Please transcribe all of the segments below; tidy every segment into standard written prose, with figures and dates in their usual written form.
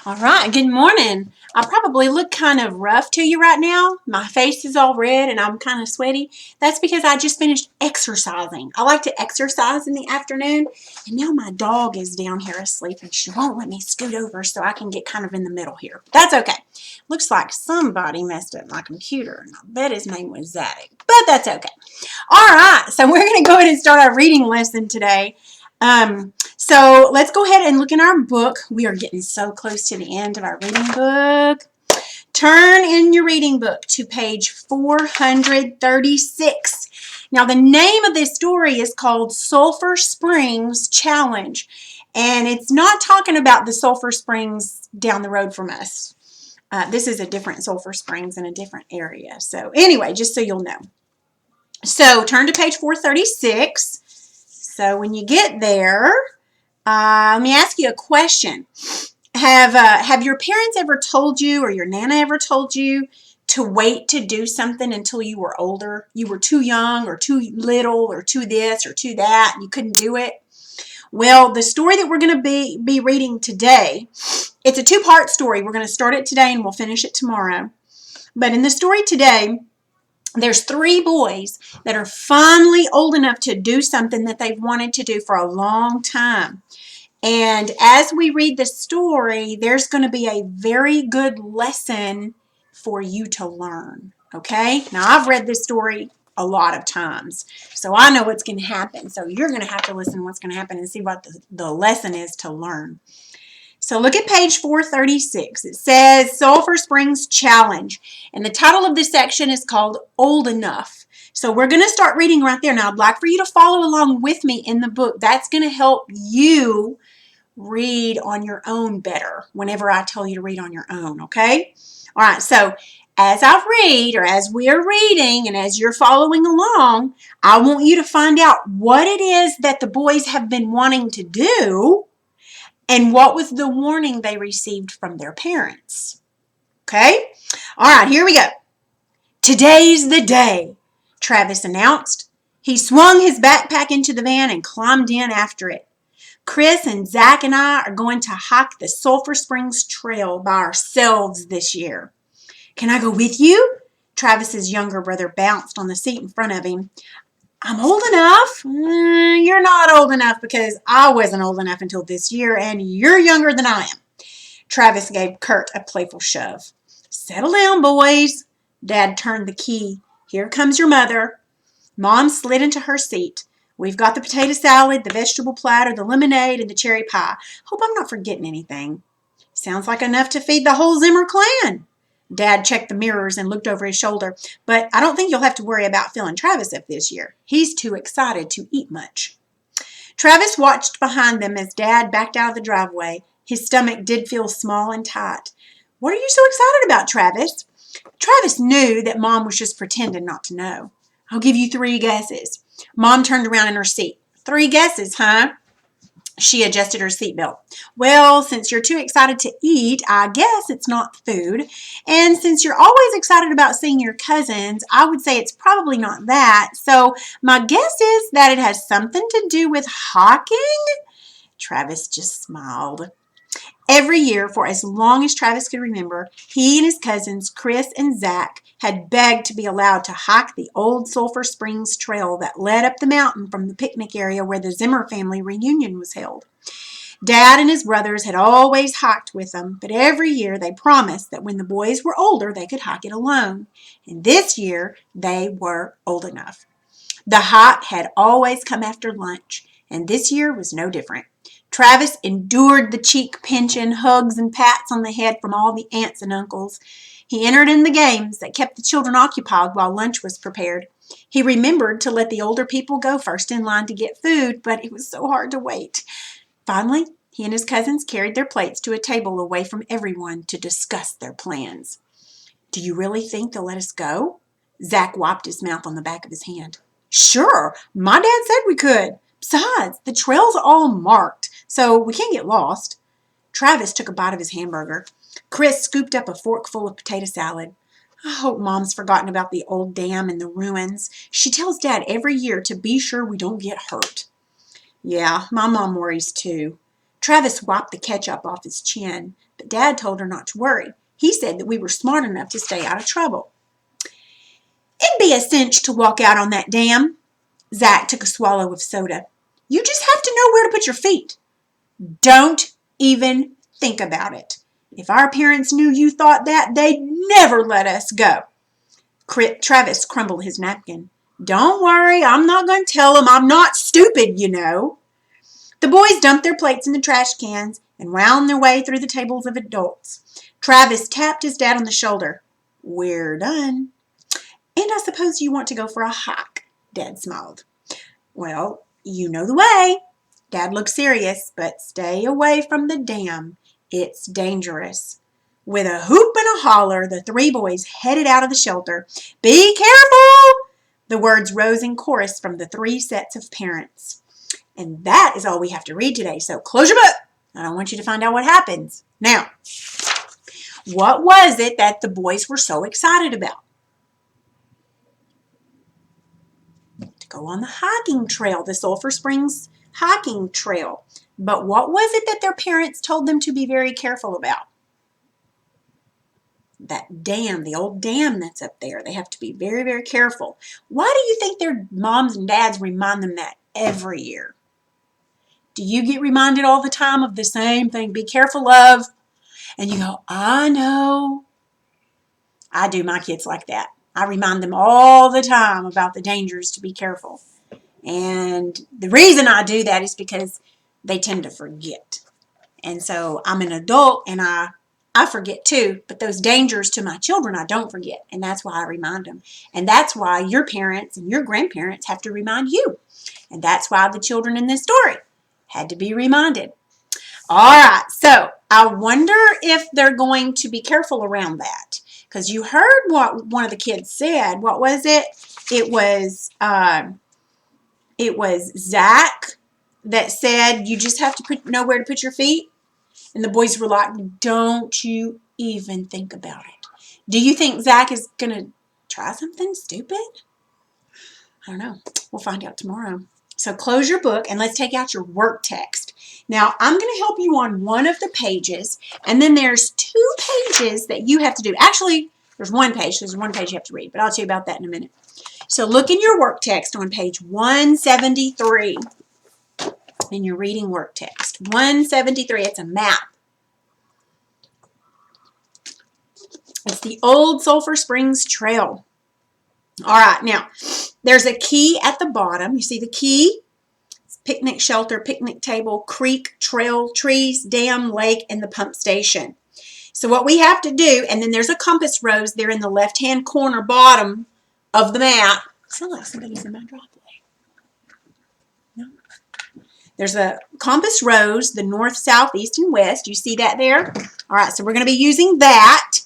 All right, good morning. I probably look kind of rough to you right now. My face is all red and I'm kind of sweaty. That's because I just finished exercising. I like to exercise in the afternoon, and now my dog is down here asleep and she won't let me scoot over so I can get kind of in the middle here. That's okay. Looks like somebody messed up my computer, and I bet his name was Zaddy, but that's okay. All right, so we're going to go ahead and start our reading lesson today. So let's go ahead and look in our book. We are getting so close to the end of our reading book. Turn in your reading book to page 436. Now, the name of this story is called Sulphur Springs Challenge, and it's not talking about the Sulphur Springs down the road from us. This is a different Sulphur Springs in a different area. So anyway, just so you'll know. So turn to page 436. So when you get there, let me ask you a question. Have your parents ever told you, or your Nana ever told you, to wait to do something until you were older? You were too young or too little or too this or too that, and you couldn't do it? Well, the story that we're going to be reading today, it's a two-part story. We're going to start it today and we'll finish it tomorrow. But in the story today, there's three boys that are finally old enough to do something that they've wanted to do for a long time. And as we read the story, there's going to be a very good lesson for you to learn. Okay? Now, I've read this story a lot of times, so I know what's going to happen. So you're going to have to listen to what's going to happen and see what the lesson is to learn. So look at page 436. It says Sulphur Springs Challenge, and the title of this section is called Old Enough. So we're going to start reading right there. Now, I'd like for you to follow along with me in the book. That's going to help you read on your own better whenever I tell you to read on your own, okay? All right, so as I read, or as we are reading, and as you're following along, I want you to find out what it is that the boys have been wanting to do, and what was the warning they received from their parents. Okay? All right, here we go. Today's the day, Travis announced. He swung his backpack into the van and climbed in after it. Chris and Zach and I are going to hike the Sulphur Springs Trail by ourselves this year. Can I go with you? Travis's younger brother bounced on the seat in front of him. I'm old enough. You're not old enough, because I wasn't old enough until this year, and you're younger than I am. Travis gave Kurt a playful shove. Settle down, boys. Dad turned the key. Here comes your mother. Mom slid into her seat. We've got the potato salad, the vegetable platter, the lemonade, and the cherry pie. Hope I'm not forgetting anything. Sounds like enough to feed the whole Zimmer clan. Dad checked the mirrors and looked over his shoulder. But I don't think you'll have to worry about filling Travis up this year. He's too excited to eat much. Travis watched behind them as Dad backed out of the driveway. His stomach did feel small and tight. What are you so excited about, Travis? Travis knew that Mom was just pretending not to know. I'll give you 3 guesses. Mom turned around in her seat. 3 guesses, huh? She adjusted her seatbelt. Well, since you're too excited to eat, I guess it's not food. And since you're always excited about seeing your cousins, I would say it's probably not that. So my guess is that it has something to do with hiking? Travis just smiled. Every year, for as long as Travis could remember, he and his cousins, Chris and Zach, had begged to be allowed to hike the old Sulphur Springs Trail that led up the mountain from the picnic area where the Zimmer family reunion was held. Dad and his brothers had always hiked with them, but every year they promised that when the boys were older, they could hike it alone. And this year, they were old enough. The hike had always come after lunch, and this year was no different. Travis endured the cheek-pinching hugs and pats on the head from all the aunts and uncles. He entered in the games that kept the children occupied while lunch was prepared. He remembered to let the older people go first in line to get food, but it was so hard to wait. Finally, he and his cousins carried their plates to a table away from everyone to discuss their plans. Do you really think they'll let us go? Zach wiped his mouth on the back of his hand. Sure, my dad said we could. Besides, the trail's all marked, so we can't get lost. Travis took a bite of his hamburger. Chris scooped up a fork full of potato salad. I hope Mom's forgotten about the old dam and the ruins. She tells Dad every year to be sure we don't get hurt. Yeah, my mom worries too. Travis wiped the ketchup off his chin, but Dad told her not to worry. He said that we were smart enough to stay out of trouble. It'd be a cinch to walk out on that dam. Zach took a swallow of soda. You just have to know where to put your feet. Don't even think about it. If our parents knew you thought that, they'd never let us go. Travis crumbled his napkin. Don't worry, I'm not going to tell them. I'm not stupid, you know. The boys dumped their plates in the trash cans and wound their way through the tables of adults. Travis tapped his dad on the shoulder. We're done. And I suppose you want to go for a hike, Dad smiled. Well, you know the way. Dad looked serious, but stay away from the dam. It's dangerous. With a hoop and a holler, the three boys headed out of the shelter. Be careful! The words rose in chorus from the three sets of parents. And that is all we have to read today, so close your book. I don't want you to find out what happens. Now, what was it that the boys were so excited about? To go on the hiking trail, the Sulphur Springs hiking trail. But what was it that their parents told them to be very careful about? That dam, the old dam that's up there. They have to be very, very careful. Why do you think their moms and dads remind them that every year? Do you get reminded all the time of the same thing? Be careful of. And you go, I know. I do my kids like that. I remind them all the time about the dangers to be careful. And the reason I do that is because they tend to forget. And so I'm an adult and I forget too, but those dangers to my children I don't forget. And that's why I remind them. And that's why your parents and your grandparents have to remind you. And that's why the children in this story had to be reminded. All right, so I wonder if they're going to be careful around that. Because you heard what one of the kids said. What was it? It was Zach that said you just have to know where to put your feet. And the boys were like, don't you even think about it. Do you think Zach is going to try something stupid? I don't know. We'll find out tomorrow. So close your book and let's take out your work text. Now, I'm going to help you on one of the pages, and then there's 2 pages that you have to do. Actually, there's one page. There's one page you have to read, but I'll tell you about that in a minute. So look in your work text on page 173 in your reading work text. 173, it's a map. It's the old Sulphur Springs Trail. All right, now, there's a key at the bottom. You see the key? It's picnic shelter, picnic table, creek, trail, trees, dam, lake, and the pump station. So what we have to do, and then there's a compass rose there in the left-hand corner bottom of the map. Sounds like somebody's in my driveway. No? There's a compass rose, the north, south, east, and west. You see that there? All right, so we're going to be using that,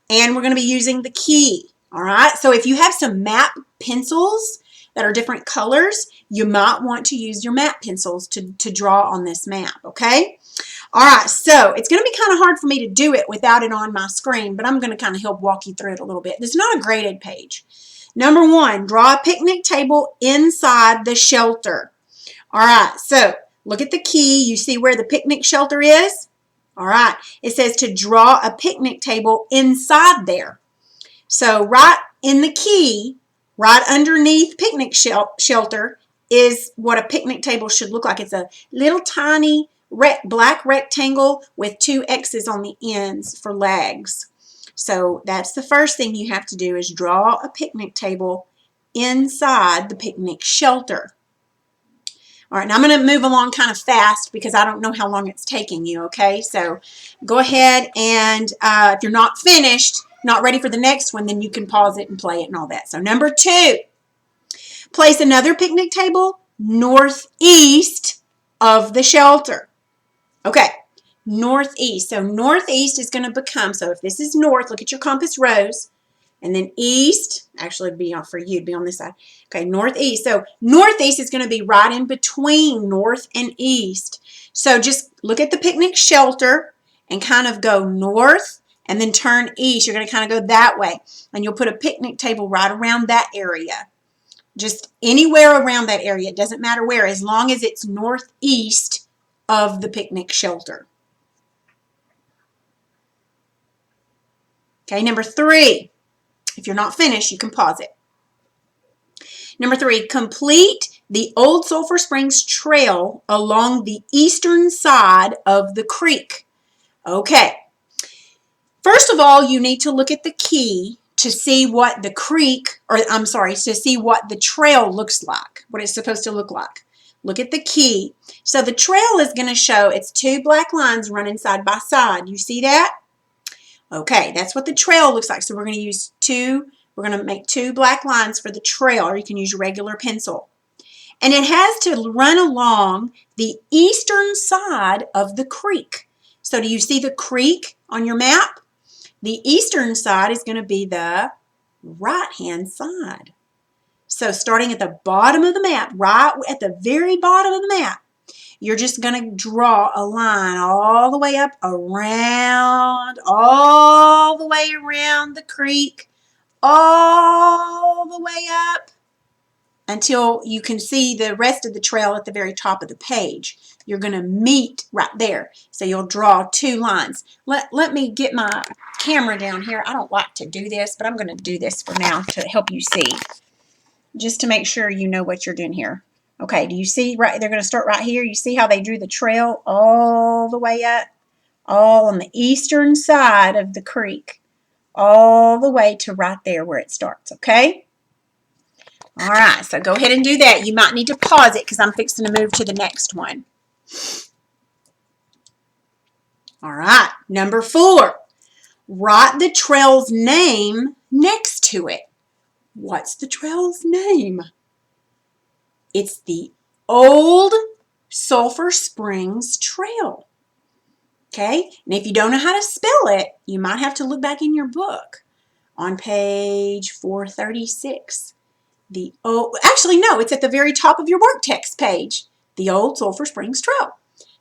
and we're going to be using the key. All right, so if you have some map pencils that are different colors, you might want to use your map pencils to draw on this map, okay? All right, so it's going to be kind of hard for me to do it without it on my screen, but I'm going to kind of help walk you through it a little bit. This is not a graded page. Number 1, draw a picnic table inside the shelter. All right, so look at the key. You see where the picnic shelter is? All right, it says to draw a picnic table inside there. So right in the key, right underneath picnic shelter is what a picnic table should look like. It's a little tiny black rectangle with 2 X's on the ends for legs. So that's the first thing you have to do is draw a picnic table inside the picnic shelter. All right, now I'm going to move along kind of fast because I don't know how long it's taking you, okay? So go ahead and if you're not finished, not ready for the next one, then you can pause it and play it and all that. So number 2, place another picnic table northeast of the shelter. Okay, northeast. So northeast is going to become, so if this is north, look at your compass rose, and then east, actually it'd be for you, it'd be on this side. Okay, northeast. So northeast is going to be right in between north and east. So just look at the picnic shelter and kind of go north and then turn east. You're going to kind of go that way. And you'll put a picnic table right around that area. Just anywhere around that area. It doesn't matter where, as long as it's northeast of the picnic shelter. Okay, number 3. If you're not finished, you can pause it. Number 3, complete the Old Sulphur Springs Trail along the eastern side of the creek. Okay. First of all, you need to look at the key to see what the creek, or I'm sorry, to see what the trail looks like, what it's supposed to look like. Look at the key. So the trail is going to show it's 2 black lines running side by side. You see that? Okay, that's what the trail looks like. So we're going to use we're going to make 2 black lines for the trail, or you can use your regular pencil. And it has to run along the eastern side of the creek. So do you see the creek on your map? The eastern side is going to be the right-hand side. So starting at the bottom of the map, right at the very bottom of the map, you're just going to draw a line all the way up around, all the way around the creek, all the way up until you can see the rest of the trail at the very top of the page. You're going to meet right there. So you'll draw 2 lines. Let me get my camera down here. I don't like to do this, but I'm going to do this for now to help you see. Just to make sure you know what you're doing here. Okay, do you see right? They're going to start right here. You see how they drew the trail all the way up? All on the eastern side of the creek. All the way to right there where it starts, okay? All right, so go ahead and do that. You might need to pause it because I'm fixing to move to the next one. All right, number 4. Write the trail's name next to it. What's the trail's name? It's the Old Sulphur Springs Trail. Okay, and if you don't know how to spell it, you might have to look back in your book on page 436. Actually, no, it's at the very top of your work text page. The Old Sulphur Springs Trail.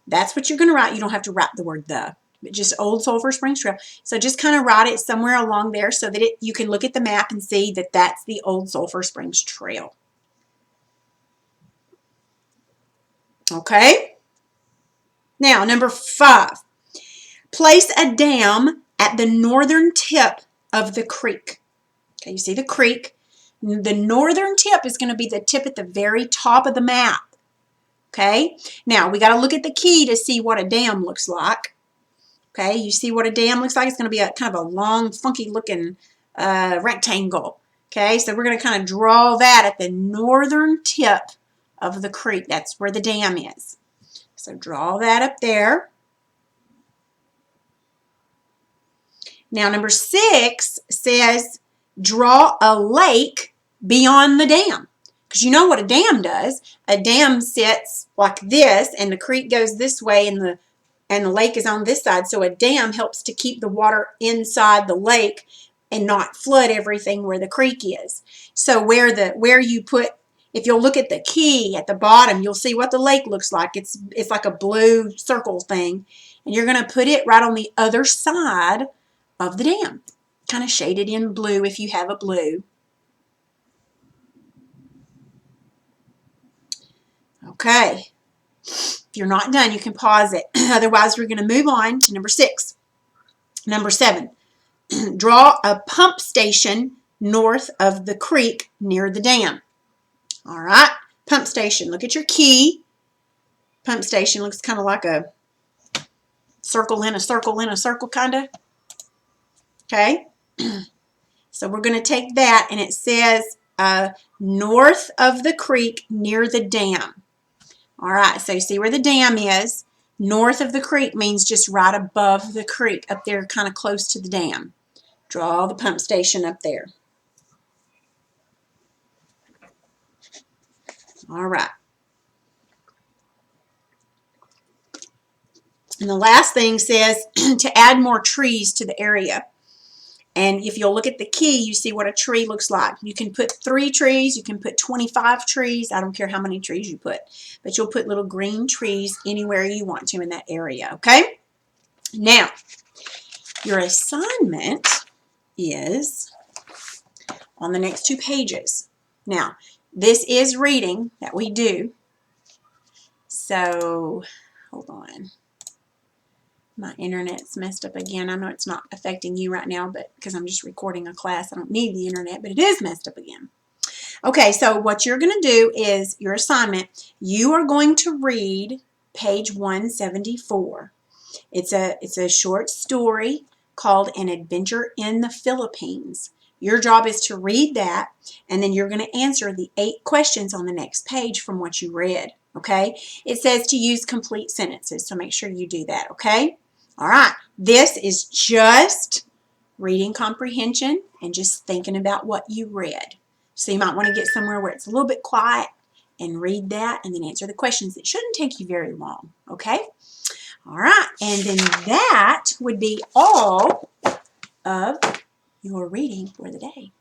That's what you're going to write. You don't have to write the word the, but just Old Sulphur Springs Trail. So just kind of write it somewhere along there so that you can look at the map and see that that's the Old Sulphur Springs Trail. Okay? Now, number 5. Place a dam at the northern tip of the creek. Okay, you see the creek. The northern tip is going to be the tip at the very top of the map. Okay, now we got to look at the key to see what a dam looks like. Okay, you see what a dam looks like? It's going to be a kind of a long, funky looking rectangle. Okay, so we're going to kind of draw that at the northern tip of the creek. That's where the dam is. So draw that up there. Now number 6 says draw a lake beyond the dam. Because you know what a dam does. A dam sits like this and the creek goes this way and the lake is on this side. So a dam helps to keep the water inside the lake and not flood everything where the creek is. So where you put, if you'll look at the key at the bottom, you'll see what the lake looks like. It's like a blue circle thing. And you're going to put it right on the other side of the dam. Kind of shaded in blue if you have a blue. Okay. If you're not done, you can pause it. Otherwise, we're going to move on to number 6. Number 7. Draw a pump station north of the creek near the dam. All right. Pump station. Look at your key. Pump station looks kind of like a circle in a circle in a circle kind of. Okay. So we're going to take that and it says north of the creek near the dam. All right, so you see where the dam is. North of the creek means just right above the creek, up there kind of close to the dam. Draw the pump station up there. All right. And the last thing says to add more trees to the area. And if you'll look at the key, you see what a tree looks like. You can put 3 trees, you can put 25 trees. I don't care how many trees you put. But you'll put little green trees anywhere you want to in that area, okay? Now, your assignment is on the next 2 pages. Now, this is reading that we do. So, hold on. My internet's messed up again. I know it's not affecting you right now, but because I'm just recording a class, I don't need the internet, but it is messed up again. Okay, so what you're going to do is your assignment, you are going to read page 174. It's a short story called An Adventure in the Philippines. Your job is to read that, and then you're going to answer the 8 questions on the next page from what you read, okay? It says to use complete sentences, so make sure you do that, okay? All right, this is just reading comprehension and just thinking about what you read. So you might want to get somewhere where it's a little bit quiet and read that and then answer the questions. It shouldn't take you very long, okay? All right, and then that would be all of your reading for the day.